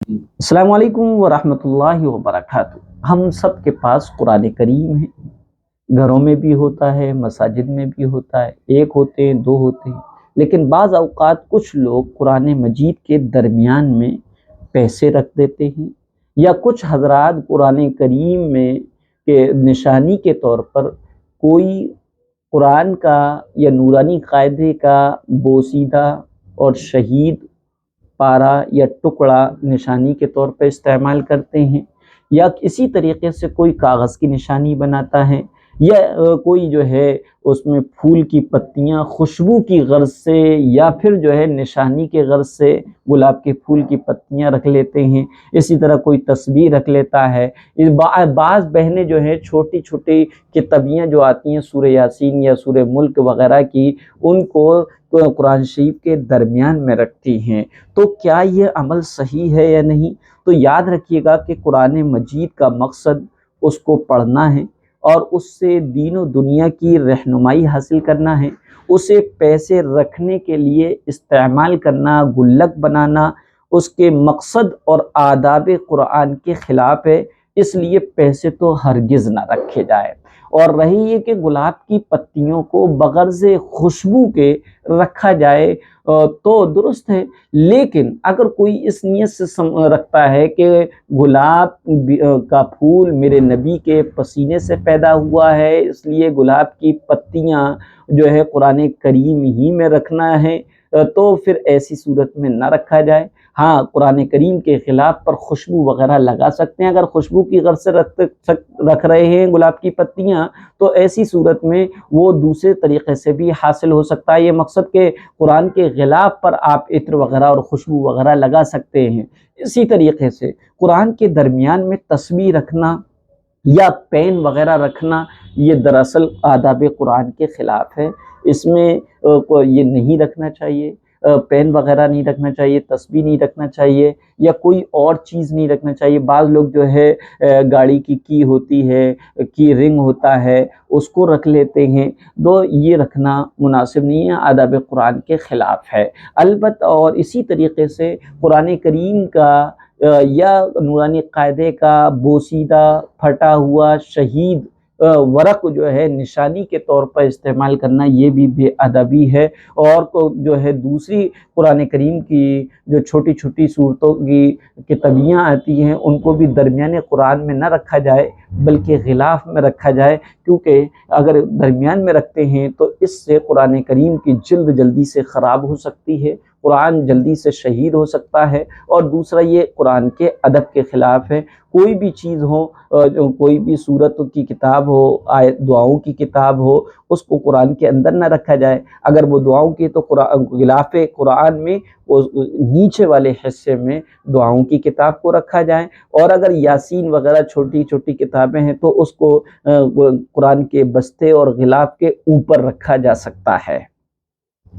السلام علیکم ورحمۃ اللہ وبرکاتہ۔ ہم سب کے پاس قرآن کریم ہے، گھروں میں بھی ہوتا ہے، مساجد میں بھی ہوتا ہے، ایک ہوتے ہیں، دو ہوتے ہیں، لیکن بعض اوقات کچھ لوگ قرآن مجید کے درمیان میں پیسے رکھ دیتے ہیں، یا کچھ حضرات قرآن کریم میں کے نشانی کے طور پر کوئی قرآن کا یا نورانی قاعدے کا بوسیدہ اور شہید پارا یا ٹکڑا نشانی کے طور پہ استعمال کرتے ہیں، یا اسی طریقے سے کوئی کاغذ کی نشانی بناتا ہے، یا کوئی جو ہے اس میں پھول کی پتیاں خوشبو کی غرض سے یا پھر جو ہے نشانی کے غرض سے گلاب کے پھول کی پتیاں رکھ لیتے ہیں۔ اسی طرح کوئی تسبیح رکھ لیتا ہے۔ بعض بہنیں جو ہیں چھوٹی چھوٹی کتابیاں جو آتی ہیں سورہ یاسین یا سورہ ملک وغیرہ کی، ان کو قرآن شریف کے درمیان میں رکھتی ہیں۔ تو کیا یہ عمل صحیح ہے یا نہیں؟ تو یاد رکھیے گا کہ قرآن مجید کا مقصد اس کو پڑھنا ہے اور اس سے دین و دنیا کی رہنمائی حاصل کرنا ہے۔ اسے پیسے رکھنے کے لیے استعمال کرنا، گلک بنانا اس کے مقصد اور آداب قرآن کے خلاف ہے، اس لیے پیسے تو ہرگز نہ رکھے جائے۔ اور رہی یہ کہ گلاب کی پتیوں کو بغرض خوشبو کے رکھا جائے تو درست ہے، لیکن اگر کوئی اس نیت سے رکھتا ہے کہ گلاب کا پھول میرے نبی کے پسینے سے پیدا ہوا ہے، اس لیے گلاب کی پتیاں جو ہے قرآن کریم ہی میں رکھنا ہے، تو پھر ایسی صورت میں نہ رکھا جائے۔ ہاں، قرآن کریم کے خلاف پر خوشبو وغیرہ لگا سکتے ہیں، اگر خوشبو کی غرض سے رکھ رہے ہیں گلاب کی پتیاں، تو ایسی صورت میں وہ دوسرے طریقے سے بھی حاصل ہو سکتا ہے۔ یہ مقصد کہ قرآن کے غلاف پر آپ عطر وغیرہ اور خوشبو وغیرہ لگا سکتے ہیں۔ اسی طریقے سے قرآن کے درمیان میں تسبیح رکھنا یا پین وغیرہ رکھنا، یہ دراصل آداب قرآن کے خلاف ہے۔ اس میں یہ نہیں رکھنا چاہیے، پین وغیرہ نہیں رکھنا چاہیے، تسبیح نہیں رکھنا چاہیے، یا کوئی اور چیز نہیں رکھنا چاہیے۔ بعض لوگ جو ہے گاڑی کی ہوتی ہے، کی رنگ ہوتا ہے، اس کو رکھ لیتے ہیں، تو یہ رکھنا مناسب نہیں ہے، آداب قرآن کے خلاف ہے۔ البتہ اور اسی طریقے سے قرآن کریم کا یا نورانی قاعدے کا بوسیدہ پھٹا ہوا شہید ورق جو ہے نشانی کے طور پر استعمال کرنا، یہ بھی بے ادبی ہے۔ اور جو ہے دوسری قرآن کریم کی جو چھوٹی چھوٹی صورتوں کی کتابیاں آتی ہیں، ان کو بھی درمیان قرآن میں نہ رکھا جائے بلکہ غلاف میں رکھا جائے، کیونکہ اگر درمیان میں رکھتے ہیں تو اس سے قرآن کریم کی جلد جلدی سے خراب ہو سکتی ہے، قرآن جلدی سے شہید ہو سکتا ہے، اور دوسرا یہ قرآن کے ادب کے خلاف ہے۔ کوئی بھی چیز ہو، کوئی بھی سورت کی کتاب ہو، دعاؤں کی کتاب ہو، اس کو قرآن کے اندر نہ رکھا جائے۔ اگر وہ دعاؤں کی تو غلاف قرآن میں نیچے والے حصے میں دعاؤں کی کتاب کو رکھا جائے، اور اگر یاسین وغیرہ چھوٹی چھوٹی کتابیں ہیں تو اس کو قرآن کے بستے اور غلاف کے اوپر رکھا جا سکتا ہے۔